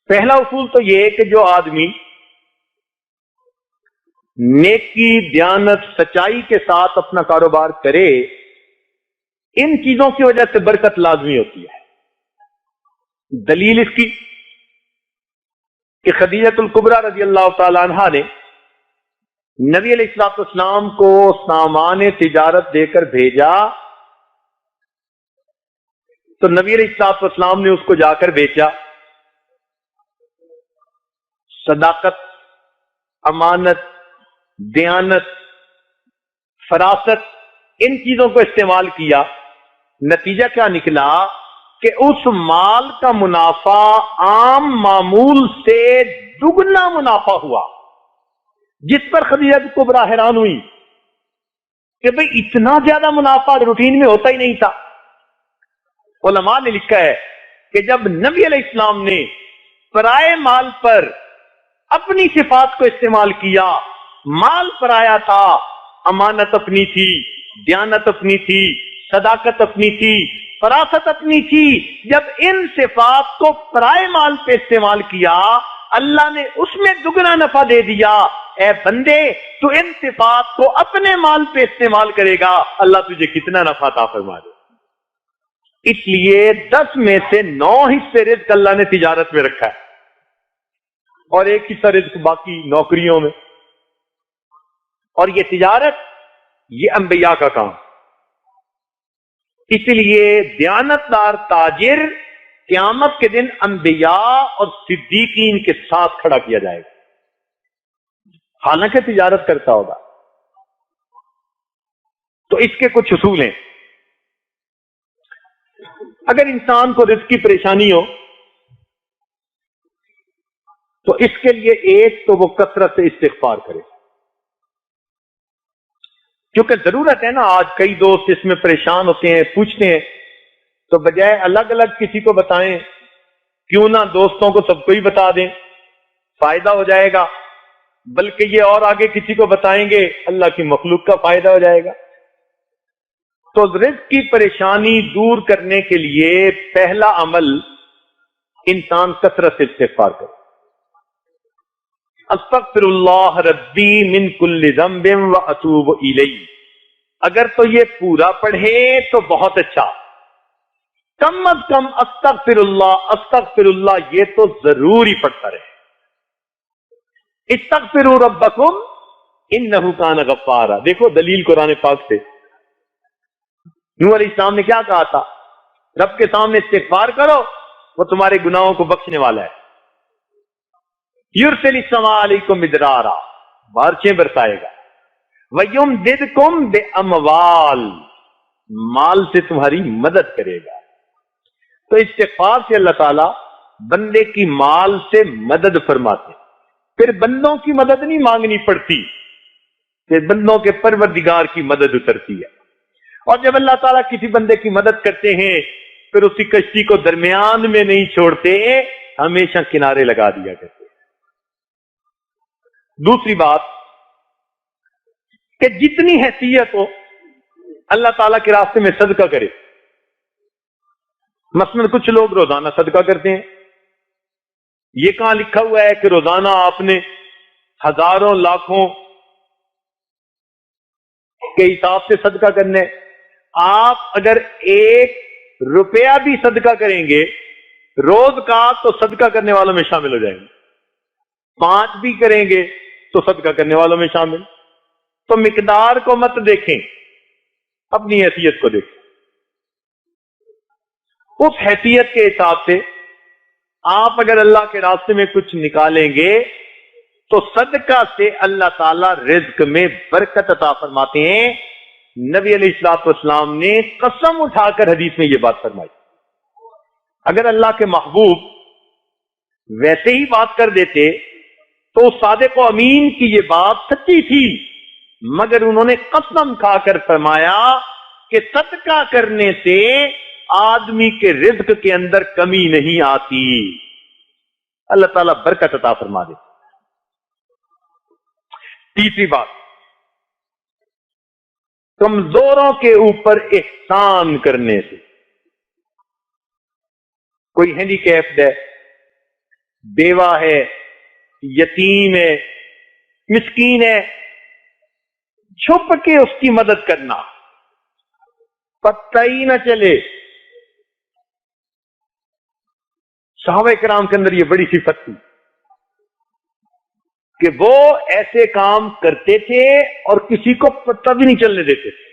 پہلا اصول تو یہ ہے کہ جو آدمی نیکی، دیانت، سچائی کے ساتھ اپنا کاروبار کرے، ان چیزوں کی وجہ سے برکت لازمی ہوتی ہے۔ دلیل اس کی کہ خدیجہ الکبریٰ رضی اللہ تعالی عنہا نے نبی علیہ الصلوۃ والسلام کو سامان تجارت دے کر بھیجا تو نبی علیہ الصلوۃ والسلام نے اس کو جا کر بیچا۔ صداقت، امانت، دیانت، فراست، ان چیزوں کو استعمال کیا۔ نتیجہ کیا نکلا کہ اس مال کا منافع عام معمول سے دگنا منافع ہوا، جس پر خدیجہ کبریٰ حیران ہوئی کہ بھئی اتنا زیادہ منافع روٹین میں ہوتا ہی نہیں تھا۔ علماء نے لکھا ہے کہ جب نبی علیہ السلام نے پرائے مال پر اپنی صفات کو استعمال کیا، مال پرایا تھا، امانت اپنی تھی، دیانت اپنی تھی، صداقت اپنی تھی، فراست اپنی تھی، جب ان صفات کو پرائے مال پہ استعمال کیا، اللہ نے اس میں دگنا نفع دے دیا۔ اے بندے، تو ان صفات کو اپنے مال پہ استعمال کرے گا، اللہ تجھے کتنا نفع عطا فرما دے۔ اس لیے 10 میں سے 9 حصے رزق اللہ نے تجارت میں رکھا ہے، اور ایک حصہ رزق باقی نوکریوں میں۔ اور یہ تجارت، یہ انبیاء کا کام۔ اس لیے دیانتدار تاجر قیامت کے دن انبیاء اور صدیقین کے ساتھ کھڑا کیا جائے گا، حالانکہ تجارت کرتا ہوگا۔ تو اس کے کچھ اصول ہیں۔ اگر انسان کو رزق کی پریشانی ہو تو اس کے لیے ایک تو وہ کثرت سے استغفار کرے، کیونکہ ضرورت ہے نا۔ آج کئی دوست اس میں پریشان ہوتے ہیں، پوچھتے ہیں، تو بجائے الگ الگ کسی کو بتائیں، کیوں نہ دوستوں کو سب کو ہی بتا دیں، فائدہ ہو جائے گا، بلکہ یہ اور آگے کسی کو بتائیں گے، اللہ کی مخلوق کا فائدہ ہو جائے گا۔ تو رزق کی پریشانی دور کرنے کے لیے پہلا عمل انسان کثرت سے استغفار کرے۔ استغفر اللہ ربی من کل ذنب واتوب الیہ۔ اگر تو یہ پورا پڑھے تو بہت اچھا، کم از کم استغفر اللہ یہ تو ضرور ہی پڑھتا رہے۔ استغفروا ربکم انہ کان غفارا۔ دیکھو دلیل قرآن پاک سے، نوح علیہ السلام نے کیا کہا تھا؟ رب کے سامنے استغفار کرو، وہ تمہارے گناہوں کو بخشنے والا ہے۔ یرسل السماء علیکم مدرارا، بارشیں برسائے گا۔ وَيُمْدِدْكُمْ بِأَمْوَالٍ، مال سے تمہاری مدد کرے گا۔ تو استغفار سے اللہ تعالیٰ بندے کی مال سے مدد فرماتے، پھر بندوں کی مدد نہیں مانگنی پڑتی، پھر بندوں کے پروردگار کی مدد اترتی ہے۔ اور جب اللہ تعالیٰ کسی بندے کی مدد کرتے ہیں پھر اسی کشتی کو درمیان میں نہیں چھوڑتے، ہمیشہ کنارے لگا دیا کرتے۔ دوسری بات کہ جتنی حیثیت ہو اللہ تعالیٰ کے راستے میں صدقہ کرے۔ مثلا کچھ لوگ روزانہ صدقہ کرتے ہیں، یہ کہاں لکھا ہوا ہے کہ روزانہ آپ نے ہزاروں لاکھوں کے حساب سے صدقہ کرنے؟ آپ اگر 1 روپیہ بھی صدقہ کریں گے روز کا تو صدقہ کرنے والوں میں شامل ہو جائیں گے، 5 بھی کریں گے تو صدقہ کرنے والوں میں شامل۔ تو مقدار کو مت دیکھیں، اپنی حیثیت کو دیکھیں۔ اس حیثیت کے حساب سے آپ اگر اللہ کے راستے میں کچھ نکالیں گے تو صدقہ سے اللہ تعالی رزق میں برکت عطا فرماتے ہیں۔ نبی علیہ الصلوۃ والسلام نے قسم اٹھا کر حدیث میں یہ بات فرمائی۔ اگر اللہ کے محبوب ویسے ہی بات کر دیتے تو صادق و امین کی یہ بات سچی تھی، مگر انہوں نے قسم کھا کر فرمایا کہ صدقہ کرنے سے آدمی کے رزق کے اندر کمی نہیں آتی، اللہ تعالیٰ برکت عطا فرما دے۔ تیسری بات، کمزوروں کے اوپر احسان کرنے سے۔ کوئی ہینڈی کیپڈ ہے، بیوہ ہے، یتیم ہے، مسکین ہے، چھپ کے اس کی مدد کرنا، پتہ ہی نہ چلے۔ صحابہ کرام کے اندر یہ بڑی صفت تھی کہ وہ ایسے کام کرتے تھے اور کسی کو پتہ بھی نہیں چلنے دیتے تھے۔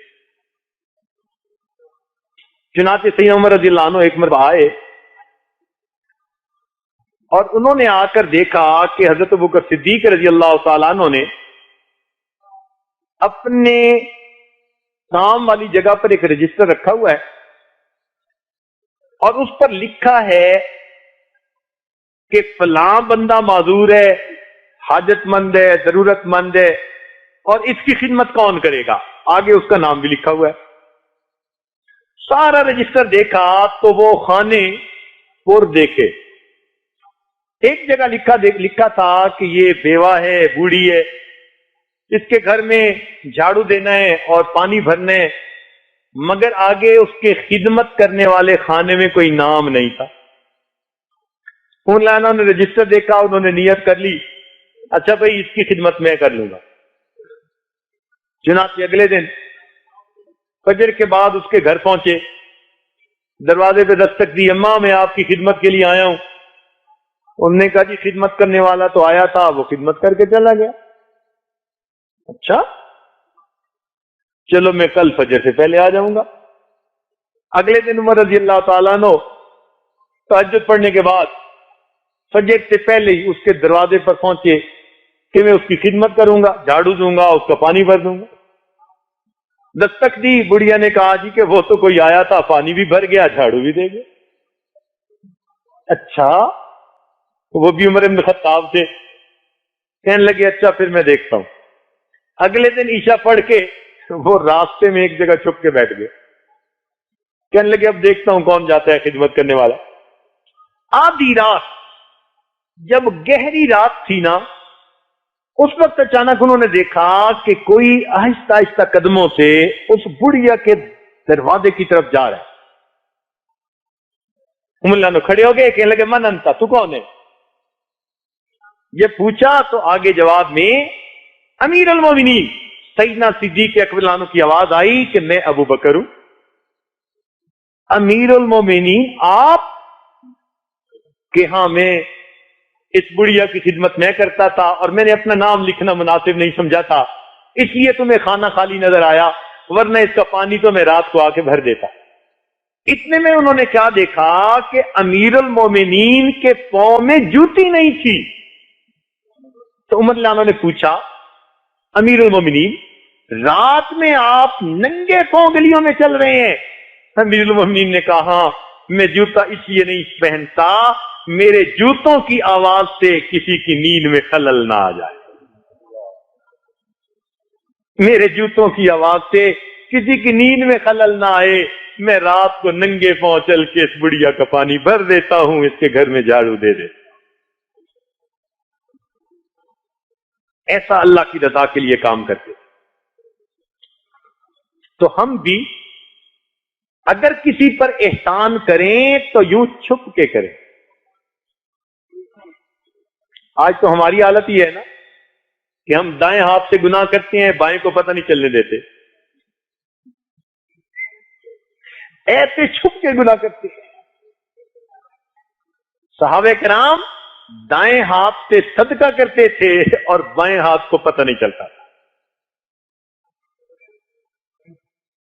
چنانچہ سیدنا عمر رضی اللہ عنہ ایک مرتبہ آئے اور انہوں نے آ کر دیکھا کہ حضرت ابوبکر صدیق رضی اللہ تعالیٰ عنہ نے اپنے کام والی جگہ پر ایک رجسٹر رکھا ہوا ہے اور اس پر لکھا ہے کہ فلاں بندہ معذور ہے، حاجت مند ہے، ضرورت مند ہے، اور اس کی خدمت کون کرے گا، آگے اس کا نام بھی لکھا ہوا ہے۔ سارا رجسٹر دیکھا تو وہ خانے پور دیکھے، ایک جگہ لکھا تھا کہ یہ بیوہ ہے، بوڑھی ہے، اس کے گھر میں جھاڑو دینا ہے اور پانی بھرنا ہے، مگر آگے اس کے خدمت کرنے والے خانے میں کوئی نام نہیں تھا۔ انہوں نے رجسٹر دیکھا، انہوں نے نیت کر لی، اچھا بھائی اس کی خدمت میں کر لوں گا۔ چنانچہ اگلے دن فجر کے بعد اس کے گھر پہنچے، دروازے پہ دستک دی، اماں میں آپ کی خدمت کے لیے آیا ہوں۔ انہوں نے کہا جی خدمت کرنے والا تو آیا تھا، وہ خدمت کر کے چلا گیا۔ اچھا چلو میں کل فجر سے پہلے آ جاؤں گا۔ اگلے دن عمر رضی اللہ تعالیٰ عنہ تہجد پڑھنے کے بعد فجر سے پہلے ہی اس کے دروازے پر پہنچے کہ میں اس کی خدمت کروں گا، جھاڑو دوں گا، اس کا پانی بھر دوں گا۔ دستک دی، بڑھیا نے کہا جی کہ وہ تو کوئی آیا تھا، پانی بھی بھر گیا، جھاڑو بھی دے گیا۔ اچھا، وہ بھی عمر بن خطاب سے کہنے لگے اچھا پھر میں دیکھتا ہوں۔ اگلے دن عشاء پڑھ کے وہ راستے میں ایک جگہ چھپ کے بیٹھ گئے، کہنے لگے اب دیکھتا ہوں کون جاتا ہے خدمت کرنے والا۔ آدھی رات، جب گہری رات تھی نا، اس وقت اچانک انہوں نے دیکھا کہ کوئی آہستہ آہستہ قدموں سے اس بڑھیا کے دروازے کی طرف جا رہا ہے۔ اللہ نے کھڑے ہو گئے، کہنے لگے من انتا، تو کون ہے؟ یہ پوچھا تو آگے جواب میں امیر المومنین سیدنا صدیق اکبر عنہ کی آواز آئی کہ میں ابو بکر ہوں۔ امیر المومنین آپ؟ کہ ہاں میں اس بڑھیا کی خدمت میں کرتا تھا اور میں نے اپنا نام لکھنا مناسب نہیں سمجھا تھا، اس لیے تمہیں خانہ خالی نظر آیا، ورنہ اس کا پانی تو میں رات کو آ کے بھر دیتا۔ اتنے میں انہوں نے کیا دیکھا کہ امیر المومنین کے پاؤں میں جوتی نہیں تھی۔ تو عمر رضی اللہ عنہ نے پوچھا امیر المومنین رات میں آپ ننگے پاؤں گلیوں میں چل رہے ہیں؟ امیر المومنین نے کہا ہاں، میں جوتا اس لیے نہیں پہنتا، میرے جوتوں کی آواز سے کسی کی نیند میں خلل نہ آ جائے، میرے جوتوں کی آواز سے کسی کی نیند میں خلل نہ آئے، میں رات کو ننگے پاؤں چل کے اس بڑھیا کا پانی بھر دیتا ہوں، اس کے گھر میں جھاڑو دے دے۔ ایسا اللہ کی رضا کے لیے کام کرتے۔ تو ہم بھی اگر کسی پر احسان کریں تو یوں چھپ کے کریں۔ آج تو ہماری حالت یہ ہے نا کہ ہم دائیں ہاتھ سے گناہ کرتے ہیں، بائیں کو پتہ نہیں چلنے دیتے، ایسے چھپ کے گناہ کرتے ہیں۔ صحابہ کرام دائیں ہاتھ سے صدقہ کرتے تھے اور بائیں ہاتھ کو پتہ نہیں چلتا تھا۔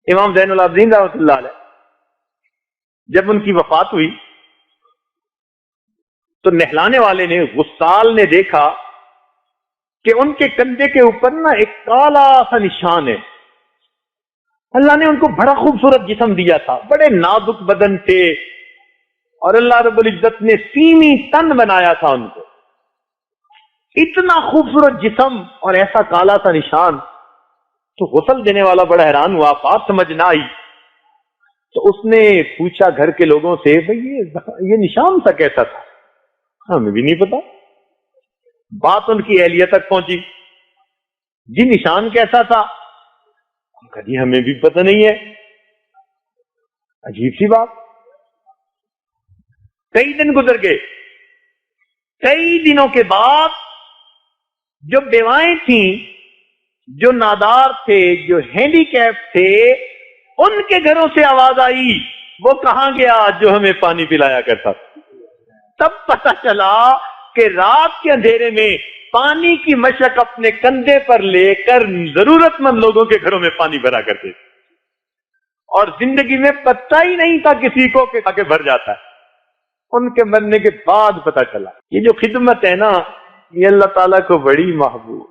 امام زین العابدین رحمۃ اللہ علیہ جب ان کی وفات ہوئی تو نہلانے والے نے، غسال نے دیکھا کہ ان کے کندھے کے اوپر نا ایک کالا سا نشان ہے۔ اللہ نے ان کو بڑا خوبصورت جسم دیا تھا، بڑے نازک بدن تھے، اور اللہ رب العزت نے سیمی تن بنایا تھا ان کو، اتنا خوبصورت جسم اور ایسا کالا سا نشان۔ تو غسل دینے والا بڑا حیران ہوا، بات سمجھ نہ آئی، تو اس نے پوچھا گھر کے لوگوں سے بھئی یہ نشان سا کیسا تھا؟ ہمیں بھی نہیں پتا۔ بات ان کی اہلیہ تک پہنچی، جی نشان کیسا تھا؟ جی ہمیں بھی پتہ نہیں ہے۔ عجیب سی بات۔ کئی دن گزر گئے، کئی دنوں کے بعد جو بیوائیں تھیں، جو نادار تھے، جو ہینڈی کیپ تھے، ان کے گھروں سے آواز آئی، وہ کہاں گیا جو ہمیں پانی پلایا کرتا تھا؟ تب پتہ چلا کہ رات کے اندھیرے میں پانی کی مشک اپنے کندھے پر لے کر ضرورت مند لوگوں کے گھروں میں پانی بھرا کرتے تھے، اور زندگی میں پتہ ہی نہیں تھا کسی کو کہ آگے بھر جاتا ہے۔ ان کے مرنے کے بعد پتہ چلا۔ یہ جو خدمت ہے نا، یہ اللہ تعالیٰ کو بڑی محبوب